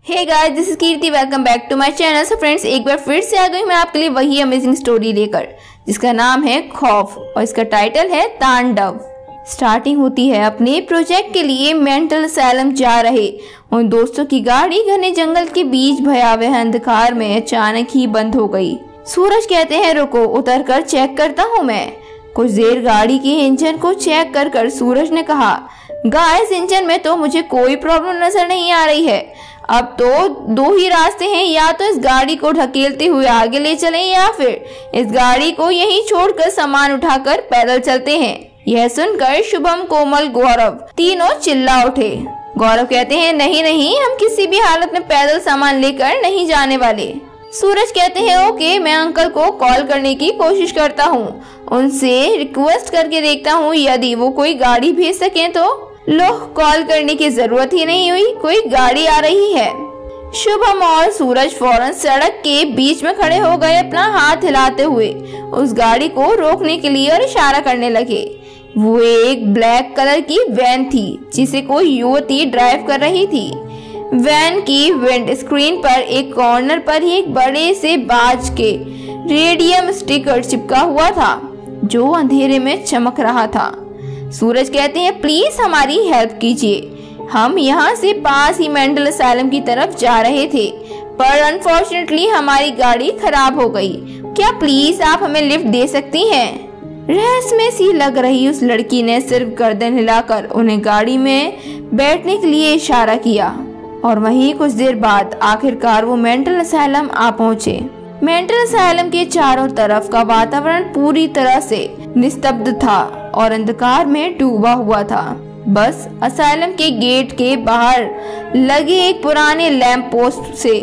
Hey guys, this is Kirti. Welcome back to my channel. So friends, एक बार फिर से आ गई मैं आपके लिए वही अमेजिंग स्टोरी लेकर, जिसका नाम है खौफ और इसका टाइटल है तांडव। स्टार्टिंग होती है अपने प्रोजेक्ट के लिए मेंटल असैलम जा रहे उन दोस्तों की गाड़ी घने जंगल के बीच भयावह अंधकार में अचानक ही बंद हो गई। सूरज कहते हैं रुको, उतर कर चेक करता हूँ मैं। कुछ देर गाड़ी के इंजन को चेक कर सूरज ने कहा, गाइस इंजन में तो मुझे कोई प्रॉब्लम नजर नहीं आ रही है। अब तो दो ही रास्ते हैं, या तो इस गाड़ी को ढकेलते हुए आगे ले चलें या फिर इस गाड़ी को यहीं छोड़कर सामान उठाकर पैदल चलते हैं। यह सुनकर शुभम, कोमल, गौरव तीनों चिल्ला उठे। गौरव कहते हैं नहीं नहीं, हम किसी भी हालत में पैदल सामान लेकर नहीं जाने वाले। सूरज कहते हैं ओके, मैं अंकल को कॉल करने की कोशिश करता हूँ, उनसे रिक्वेस्ट करके देखता हूँ यदि वो कोई गाड़ी भेज सके तो। लो, कॉल करने की जरूरत ही नहीं हुई, कोई गाड़ी आ रही है। शुभम और सूरज फौरन सड़क के बीच में खड़े हो गए, अपना हाथ हिलाते हुए उस गाड़ी को रोकने के लिए और इशारा करने लगे। वो एक ब्लैक कलर की वैन थी जिसे कोई युवती ड्राइव कर रही थी। वैन की विंड स्क्रीन पर एक कॉर्नर पर ही एक बड़े से बाज के रेडियम स्टिकर चिपका हुआ था जो अंधेरे में चमक रहा था। सूरज कहते हैं प्लीज हमारी हेल्प कीजिए, हम यहाँ से पास ही मेंटल असैलम की तरफ जा रहे थे, पर अनफॉर्चुनेटली हमारी गाड़ी खराब हो गई। क्या प्लीज आप हमें लिफ्ट दे सकती हैं? रहस्यमय सी लग रही उस लड़की ने सिर्फ गर्दन हिलाकर उन्हें गाड़ी में बैठने के लिए इशारा किया और वहीं कुछ देर बाद आखिरकार वो मेंटल असैलम आ पहुँचे। मेंटल असैलम के चारों तरफ का वातावरण पूरी तरह से निस्तब्ध था और अंधकार में डूबा हुआ था। बस असैलम के गेट के बाहर लगे एक पुराने लैंप पोस्ट से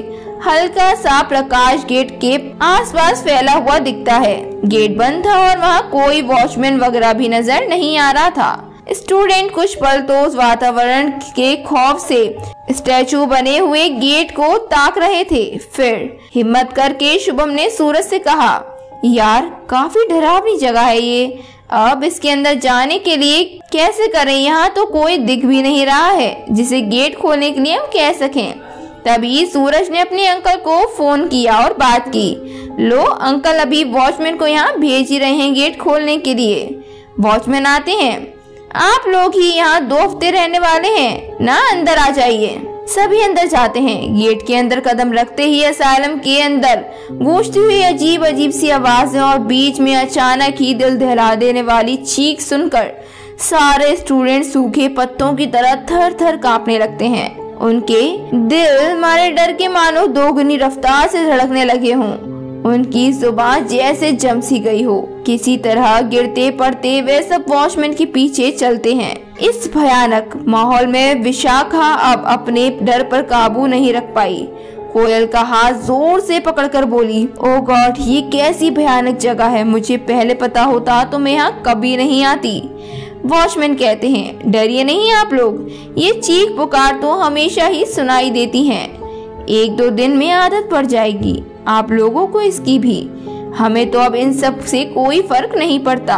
हल्का सा प्रकाश गेट के आसपास फैला हुआ दिखता है। गेट बंद था और वहाँ कोई वॉचमैन वगैरह भी नजर नहीं आ रहा था। स्टूडेंट कुछ पल तो उस वातावरण के खौफ से स्टैचू बने हुए गेट को ताक रहे थे। फिर हिम्मत करके शुभम ने सूरज से कहा, यार काफी डरावनी जगह है ये, अब इसके अंदर जाने के लिए कैसे करें? यहाँ तो कोई दिख भी नहीं रहा है जिसे गेट खोलने के लिए हम कह सकें। तभी सूरज ने अपने अंकल को फोन किया और बात की। लो अंकल अभी वॉचमैन को यहाँ भेज ही रहे हैं गेट खोलने के लिए। वॉचमैन आते हैं, आप लोग ही यहाँ 2 हफ्ते रहने वाले हैं ना, अंदर आ जाइए। सभी अंदर जाते हैं। गेट के अंदर कदम रखते ही असैलम के अंदर गूंजती हुई अजीब अजीब सी आवाजें और बीच में अचानक ही दिल दहला देने वाली चीख सुनकर सारे स्टूडेंट सूखे पत्तों की तरह थर थर कांपने लगते हैं। उनके दिल मारे डर के मानो दोगुनी रफ्तार से धड़कने लगे हों। उनकी जुबान जैसे जम सी गई हो। किसी तरह गिरते पड़ते वे सब वॉचमैन के पीछे चलते हैं। इस भयानक माहौल में विशाखा अब अपने डर पर काबू नहीं रख पाई। कोयल का हाथ जोर से पकड़कर बोली, ओ गॉड, ये कैसी भयानक जगह है, मुझे पहले पता होता तो मैं यहाँ कभी नहीं आती। वॉचमैन कहते हैं डरिए नहीं आप लोग, ये चीख पुकार तो हमेशा ही सुनाई देती हैं। 1-2 दिन में आदत पड़ जाएगी आप लोगों को इसकी भी। हमें तो अब इन सब से कोई फर्क नहीं पड़ता।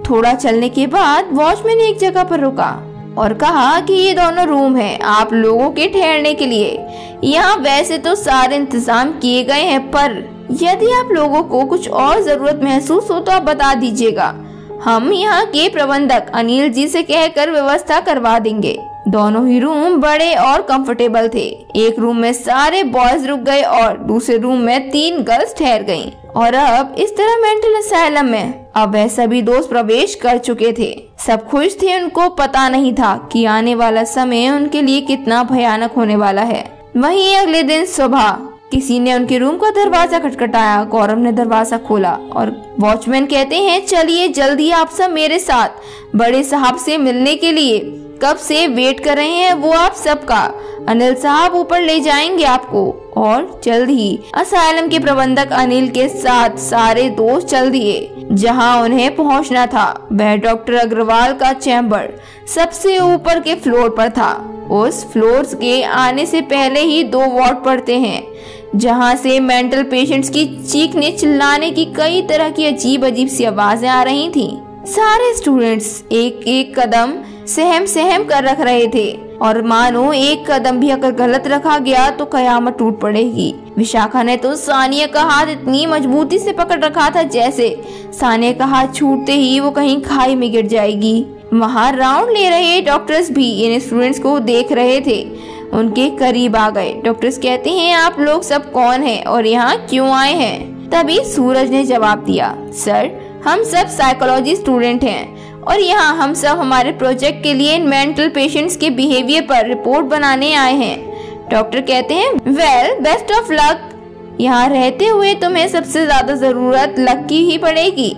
थोड़ा चलने के बाद वॉचमैन एक जगह पर रुका और कहा कि ये दोनों रूम हैं आप लोगों के ठहरने के लिए। यहाँ वैसे तो सारे इंतजाम किए गए हैं, पर यदि आप लोगों को कुछ और जरूरत महसूस हो तो आप बता दीजिएगा, हम यहाँ के प्रबंधक अनिल जी से कहकर व्यवस्था करवा देंगे। दोनों ही रूम बड़े और कंफर्टेबल थे। एक रूम में सारे बॉयज रुक गए और दूसरे रूम में 3 गर्ल्स ठहर गईं। और अब इस तरह मेंटल असैलम में अब वह सभी दोस्त प्रवेश कर चुके थे। सब खुश थे, उनको पता नहीं था कि आने वाला समय उनके लिए कितना भयानक होने वाला है। वहीं अगले दिन सुबह किसी ने उनके रूम का दरवाजा खटखटाया। गौरव ने दरवाजा खोला और वॉचमैन कहते हैं चलिए जल्दी आप सब मेरे साथ बड़े साहब से मिलने के लिए कब से वेट कर रहे हैं वो आप सबका। अनिल साहब ऊपर ले जाएंगे आपको। और जल्द ही असैलम के प्रबंधक अनिल के साथ सारे दोस्त चल दिए जहां उन्हें पहुंचना था। वह डॉक्टर अग्रवाल का चैम्बर सबसे ऊपर के फ्लोर पर था। उस फ्लोर के आने से पहले ही 2 वार्ड पड़ते हैं जहां से मेंटल पेशेंट्स की चीखने चिल्लाने की कई तरह की अजीब अजीब सी आवाजें आ रही थीं। सारे स्टूडेंट्स एक एक कदम सहम सहम कर रख रहे थे और मानो एक कदम भी अगर गलत रखा गया तो कयामत टूट पड़ेगी। विशाखा ने तो सानिया का हाथ इतनी मजबूती से पकड़ रखा था जैसे सानिया का हाथ छूटते ही वो कहीं खाई में गिर जाएगी। वहाँ राउंड ले रहे डॉक्टर्स भी इन स्टूडेंट्स को देख रहे थे। उनके करीब आ गए। डॉक्टर्स कहते हैं, आप लोग सब कौन हैं और यहाँ क्यों आए हैं? तभी सूरज ने जवाब दिया, सर हम सब साइकोलॉजी स्टूडेंट हैं और यहाँ हम सब हमारे प्रोजेक्ट के लिए मेंटल पेशेंट्स के बिहेवियर पर रिपोर्ट बनाने आए हैं। डॉक्टर कहते हैं, वेल बेस्ट ऑफ लक, यहाँ रहते हुए तुम्हें सबसे ज्यादा जरूरत लक की ही पड़ेगी।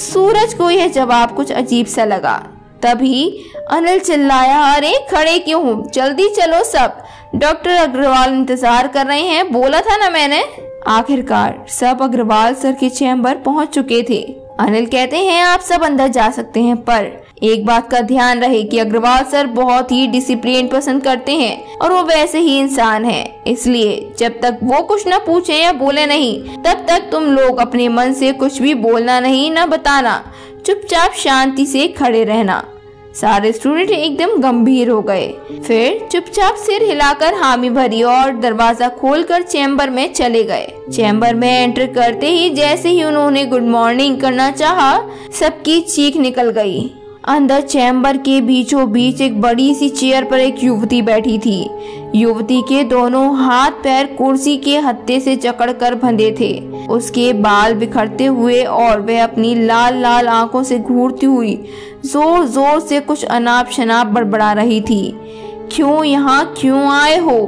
सूरज को यह जवाब कुछ अजीब सा लगा। तभी अनिल चिल्लाया, अरे खड़े क्यों हो, जल्दी चलो सब, डॉक्टर अग्रवाल इंतजार कर रहे हैं, बोला था ना मैंने। आखिरकार सब अग्रवाल सर के चैम्बर पहुंच चुके थे। अनिल कहते हैं, आप सब अंदर जा सकते हैं, पर एक बात का ध्यान रहे कि अग्रवाल सर बहुत ही डिसिप्लिन पसंद करते हैं और वो वैसे ही इंसान हैं, इसलिए जब तक वो कुछ न पूछे या बोले नहीं तब तक तुम लोग अपने मन से कुछ भी बोलना नहीं, न बताना, चुपचाप शांति से खड़े रहना। सारे स्टूडेंट एकदम गंभीर हो गए। फिर चुपचाप सिर हिलाकर हामी भरी और दरवाजा खोलकर चैम्बर में चले गए। चैम्बर में एंटर करते ही जैसे ही उन्होंने गुड मॉर्निंग करना चाहा, सबकी चीख निकल गई। अंदर चैम्बर के बीचों बीच एक बड़ी सी चेयर पर एक युवती बैठी थी। युवती के दोनों हाथ पैर कुर्सी के हत्थे से जकड़कर बंधे थे। उसके बाल बिखरते हुए और वह अपनी लाल लाल आंखों से घूरती हुई जोर जोर से कुछ अनाप शनाप बड़बड़ा रही थी। क्यों यहाँ क्यों आए हो?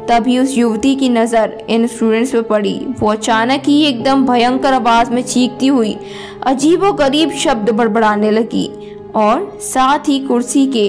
तभी उस युवती की नजर इन स्टूडेंट्स पे पड़ी। वो अचानक ही एकदम भयंकर आवाज में चीखती हुई अजीबोगरीब शब्द बड़बड़ाने लगी और साथ ही कुर्सी के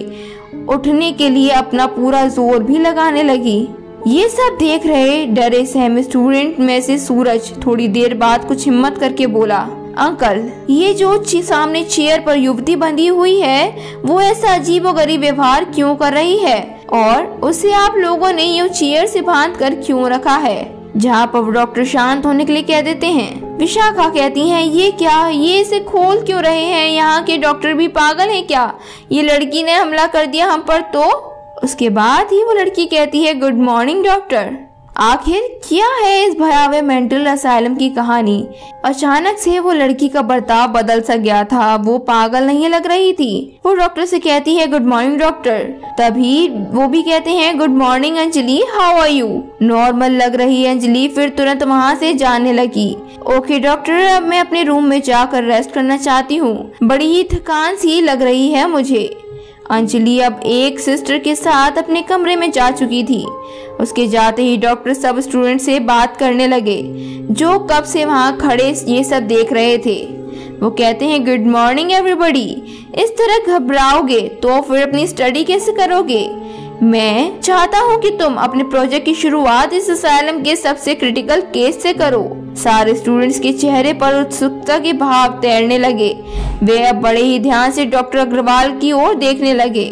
उठने के लिए अपना पूरा जोर भी लगाने लगी। ये सब देख रहे डरे सहमे स्टूडेंट में से सूरज थोड़ी देर बाद कुछ हिम्मत करके बोला, अंकल ये जो सामने चेयर पर युवती बंधी हुई है वो ऐसा अजीबोगरीब व्यवहार क्यों कर रही है और उसे आप लोगों ने यूं चेयर से बांध कर क्यों रखा है, जहाँ पर डॉक्टर शांत होने के लिए कह देते हैं। विशाखा कहती हैं, ये क्या, ये इसे खोल क्यों रहे हैं? यहाँ के डॉक्टर भी पागल हैं क्या? ये लड़की ने हमला कर दिया हम पर तो। उसके बाद ही वो लड़की कहती है, गुड मॉर्निंग डॉक्टर। आखिर क्या है इस भयावह मेंटल असाइलम की कहानी? अचानक से वो लड़की का बर्ताव बदल सा गया था। वो पागल नहीं लग रही थी। वो डॉक्टर से कहती है, गुड मॉर्निंग डॉक्टर। तभी वो भी कहते हैं, good morning Anjali, how are you? Normal लग रही है अंजलि फिर तुरंत वहाँ से जाने लगी। ओके डॉक्टर, अब मैं अपने रूम में जाकर रेस्ट करना चाहती हूँ, बड़ी ही थकान सी लग रही है मुझे। अंजलि अब एक सिस्टर के साथ अपने कमरे में जा चुकी थी। उसके जाते ही डॉक्टर सब स्टूडेंट से बात करने लगे जो कब से वहाँ खड़े ये सब देख रहे थे। वो कहते हैं, गुड मॉर्निंग एवरीबॉडी। इस तरह घबराओगे तो फिर अपनी स्टडी कैसे करोगे? मैं चाहता हूँ कि तुम अपने प्रोजेक्ट की शुरुआत इस असाइलम के सबसे क्रिटिकल केस से करो। सारे स्टूडेंट्स के चेहरे पर उत्सुकता के भाव तैरने लगे। वे अब बड़े ही ध्यान से डॉक्टर अग्रवाल की ओर देखने लगे।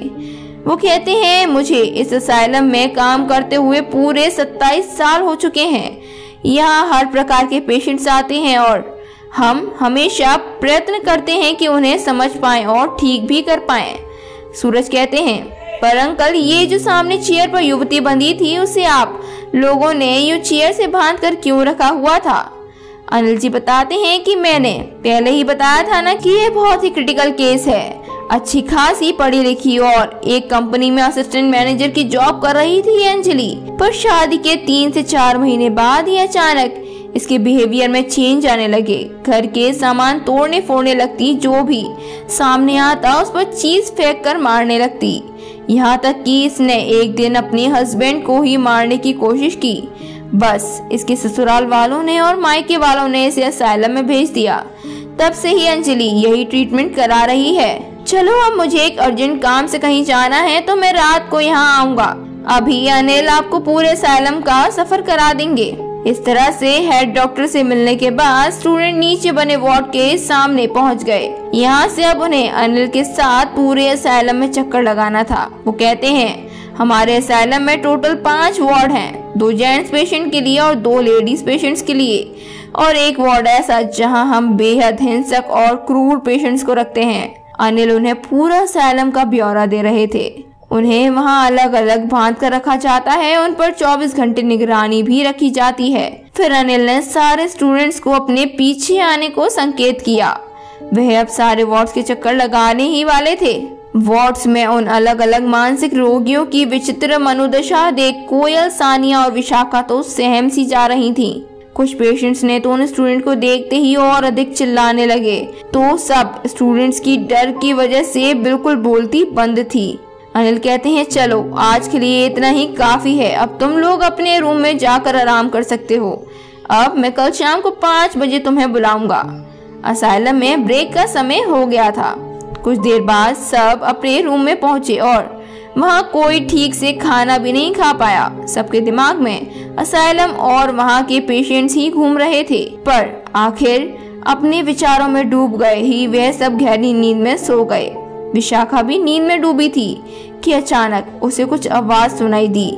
वो कहते हैं, मुझे इस असाइलम में काम करते हुए पूरे 27 साल हो चुके हैं। यहाँ हर प्रकार के पेशेंट्स आते हैं और हम हमेशा प्रयत्न करते हैं कि उन्हें समझ पाएं और ठीक भी कर पाएं। सूरज कहते हैं, पर अंकल ये जो सामने चेयर पर युवती बंधी थी उसे आप लोगों ने यूं चेयर से बांध कर क्यों रखा हुआ था? अनिल जी बताते हैं कि मैंने पहले ही बताया था ना कि ये बहुत ही क्रिटिकल केस है। अच्छी खासी पढ़ी लिखी और एक कंपनी में असिस्टेंट मैनेजर की जॉब कर रही थी अंजलि, पर शादी के 3 से 4 महीने बाद ही अचानक इसके बिहेवियर में चेंज आने लगे। घर के सामान तोड़ने फोड़ने लगती, जो भी सामने आता उस पर चीज फेंक कर मारने लगती। यहाँ तक कि इसने एक दिन अपने हस्बैंड को ही मारने की कोशिश की। बस इसके ससुराल वालों ने और मायके वालों ने इसे असाइलम में भेज दिया। तब से ही अंजलि यही ट्रीटमेंट करा रही है। चलो अब मुझे एक अर्जेंट काम से कहीं जाना है तो मैं रात को यहाँ आऊंगा। अभी अनिल आपको पूरे असाइलम का सफर करा देंगे। इस तरह से हेड डॉक्टर से मिलने के बाद स्टूडेंट नीचे बने वार्ड के सामने पहुंच गए। यहाँ से अब उन्हें अनिल के साथ पूरे असाइलम में चक्कर लगाना था। वो कहते हैं, हमारे असाइलम में टोटल 5 वार्ड हैं, 2 जेंट्स पेशेंट के लिए और 2 लेडीज पेशेंट्स के लिए, और एक वार्ड ऐसा जहां हम बेहद हिंसक और क्रूर पेशेंट्स को रखते हैं। अनिल उन्हें पूरा असाइलम का ब्यौरा दे रहे थे। उन्हें वहाँ अलग अलग बांध कर रखा जाता है, उन पर 24 घंटे निगरानी भी रखी जाती है। फिर अनिल ने सारे स्टूडेंट्स को अपने पीछे आने को संकेत किया। वह अब सारे वार्ड्स के चक्कर लगाने ही वाले थे। वार्ड्स में उन अलग अलग मानसिक रोगियों की विचित्र मनोदशा देख कोयल, सानिया और विशाखा तो सहम सी जा रही थीं। कुछ पेशेंट्स ने तो उन स्टूडेंट को देखते ही और अधिक चिल्लाने लगे, तो सब स्टूडेंट्स की डर की वजह से बिल्कुल बोलती बंद थी। अनिल कहते हैं, चलो आज के लिए इतना ही काफी है, अब तुम लोग अपने रूम में जाकर आराम कर सकते हो। अब मैं कल शाम को 5 बजे तुम्हें बुलाऊंगा। असाइलम में ब्रेक का समय हो गया था। कुछ देर बाद सब अपने रूम में पहुंचे और वहाँ कोई ठीक से खाना भी नहीं खा पाया। सबके दिमाग में असाइलम और वहाँ के पेशेंट्स ही घूम रहे थे, पर आखिर अपने विचारों में डूब गए ही वह सब गहरी नींद में सो गए। विशाखा भी नींद में डूबी थी कि अचानक उसे कुछ आवाज सुनाई दी,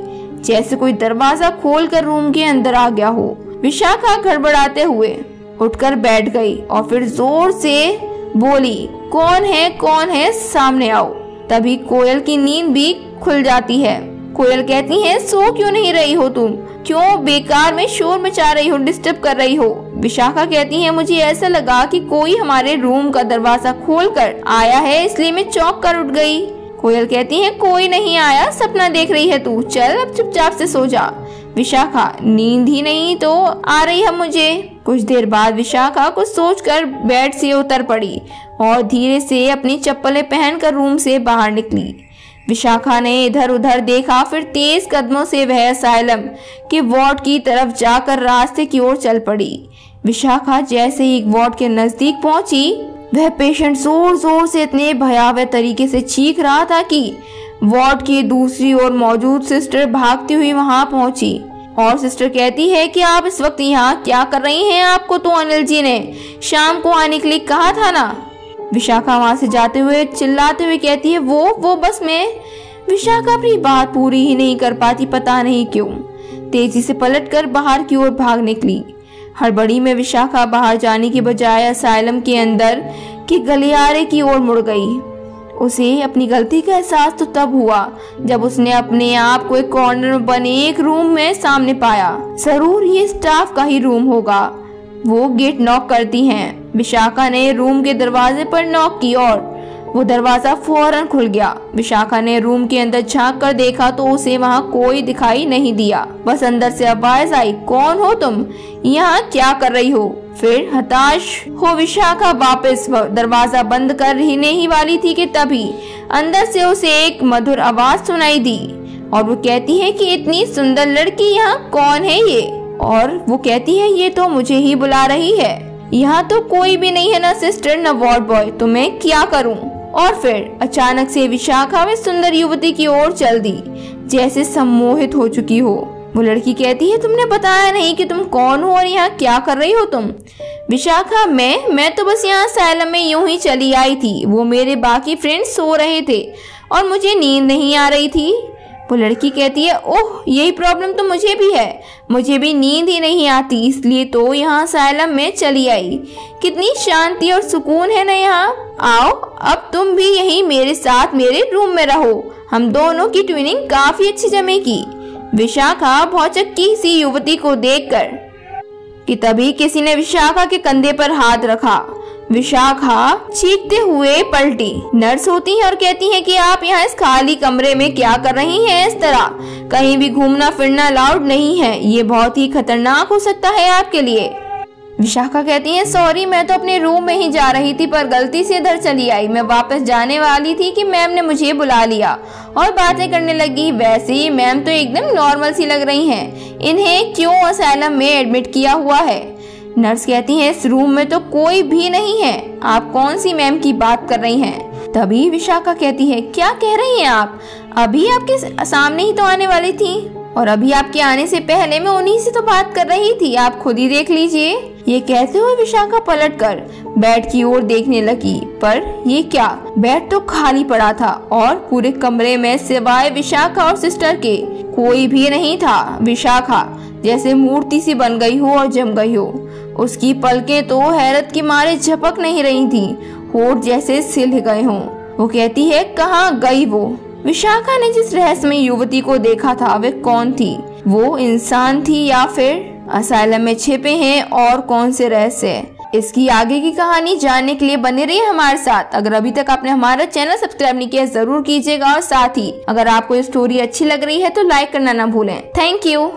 जैसे कोई दरवाजा खोलकर रूम के अंदर आ गया हो। विशाखा गड़बड़ाते हुए उठकर बैठ गई और फिर जोर से बोली, कौन है, सामने आओ। तभी कोयल की नींद भी खुल जाती है। कोयल कहती है, सो क्यों नहीं रही हो तुम? क्यों बेकार में शोर मचा रही हो, डिस्टर्ब कर रही हो? विशाखा कहती है, मुझे ऐसा लगा कि कोई हमारे रूम का दरवाजा खोलकर आया है, इसलिए मैं चौंक कर उठ गई। कोयल कहती है, कोई नहीं आया, सपना देख रही है तू, चल अब चुपचाप से सो जा। विशाखा, नींद ही नहीं तो आ रही है मुझे। कुछ देर बाद विशाखा कुछ सोचकर बेड से उतर पड़ी और धीरे से अपनी चप्पलें पहनकर रूम से बाहर निकली। विशाखा ने इधर उधर देखा, फिर तेज कदमों से वह असाइलम के वार्ड की तरफ जाकर रास्ते की ओर चल पड़ी। विशाखा जैसे ही वार्ड के नजदीक पहुंची, वह पेशेंट जोर जोर से इतने भयावह तरीके से चीख रहा था कि वार्ड की दूसरी ओर मौजूद सिस्टर भागती हुई वहां पहुंची और सिस्टर कहती है कि आप इस वक्त यहाँ क्या कर रही हैं? आपको तो अनिल जी ने शाम को आने के लिए कहा था ना। विशाखा वहां से जाते हुए चिल्लाते हुए कहती है, वो बस मैं। विशाखा अपनी बात पूरी ही नहीं कर पाती, पता नहीं क्यों। तेजी से पलटकर बाहर की ओर भाग निकली। हड़बड़ी में विशाखा बाहर जाने की बजाय असाइलम के अंदर के गलियारे की ओर मुड़ गई। उसे अपनी गलती का एहसास तो तब हुआ जब उसने अपने आप को एक कॉर्नर में बने एक रूम में सामने पाया। जरूर ये स्टाफ का ही रूम होगा। वो गेट नॉक करती हैं। विशाखा ने रूम के दरवाजे पर नॉक की और वो दरवाजा फौरन खुल गया। विशाखा ने रूम के अंदर झांक कर देखा तो उसे वहाँ कोई दिखाई नहीं दिया। बस अंदर से आवाज आई, कौन हो तुम? यहाँ क्या कर रही हो? फिर हताश हो विशाखा वापस दरवाजा बंद कर ही वाली थी कि तभी अंदर से उसे एक मधुर आवाज सुनाई दी और वो कहती है कि इतनी सुंदर लड़की, यहाँ कौन है ये? और वो कहती है, ये तो मुझे ही बुला रही है। यहाँ तो कोई भी नहीं है, ना सिस्टर ना वार्ड बॉय, तो मैं क्या करूँ? और फिर अचानक से विशाखा में सुंदर युवती की ओर चल दी, जैसे सम्मोहित हो चुकी हो। वो लड़की कहती है, तुमने बताया नहीं कि तुम कौन हो और यहाँ क्या कर रही हो तुम? विशाखा, मैं तो बस यहाँ असाइलम में यूं ही चली आई थी। वो मेरे बाकी फ्रेंड्स सो रहे थे और मुझे नींद नहीं आ रही थी। वो लड़की कहती है, ओह यही प्रॉब्लम तो मुझे भी है, मुझे भी नींद ही नहीं आती, इसलिए तो यहाँ असाइलम में चली आई। कितनी शांति और सुकून है ना यहाँ। आओ अब तुम भी यहीं मेरे साथ मेरे रूम में रहो, हम दोनों की ट्विनिंग काफी अच्छी जमेगी। विशाखा भौचक्की सी युवती को देखकर कि तभी किसी ने विशाखा के कंधे पर हाथ रखा। विशाखा चीखते हुए पलटी। नर्स होती है और कहती है कि आप यहाँ इस खाली कमरे में क्या कर रही हैं? इस तरह कहीं भी घूमना फिरना अलाउड नहीं है, ये बहुत ही खतरनाक हो सकता है आपके लिए। विशाखा कहती है, सॉरी, मैं तो अपने रूम में ही जा रही थी पर गलती से इधर चली आई। मैं वापस जाने वाली थी कि मैम ने मुझे बुला लिया और बातें करने लगी। वैसे ही मैम तो एकदम नॉर्मल सी लग रही हैं। इन्हें क्यों असाइलम में एडमिट किया हुआ है? नर्स कहती है, इस रूम में तो कोई भी नहीं है, आप कौन सी मैम की बात कर रही हैं? तभी विशाखा कहती है, क्या कह रही हैं आप? अभी आपके सामने ही तो आने वाली थी और अभी आपके आने से पहले मैं उन्हीं से तो बात कर रही थी, आप खुद ही देख लीजिए। ये कहते हुए विशाखा पलटकर बेड की ओर देखने लगी, पर ये क्या, बेड तो खाली पड़ा था और पूरे कमरे में सिवाय विशाखा और सिस्टर के कोई भी नहीं था। विशाखा जैसे मूर्ति सी बन गई हो और जम गई हो। उसकी पलकें तो हैरत के मारे झपक नहीं रही थी होठ जैसे सिल गए हों। वो कहती है, कहाँ गई वो? विशाखा ने जिस रहस्यमय युवती को देखा था वे कौन थी? वो इंसान थी या फिर असाइलम में छिपे हैं और कौन से रहस्य? इसकी आगे की कहानी जानने के लिए बने रहिए हमारे साथ। अगर अभी तक आपने हमारा चैनल सब्सक्राइब नहीं किया जरूर कीजिएगा और साथ ही अगर आपको ये स्टोरी अच्छी लग रही है तो लाइक करना ना भूलें। Thank you.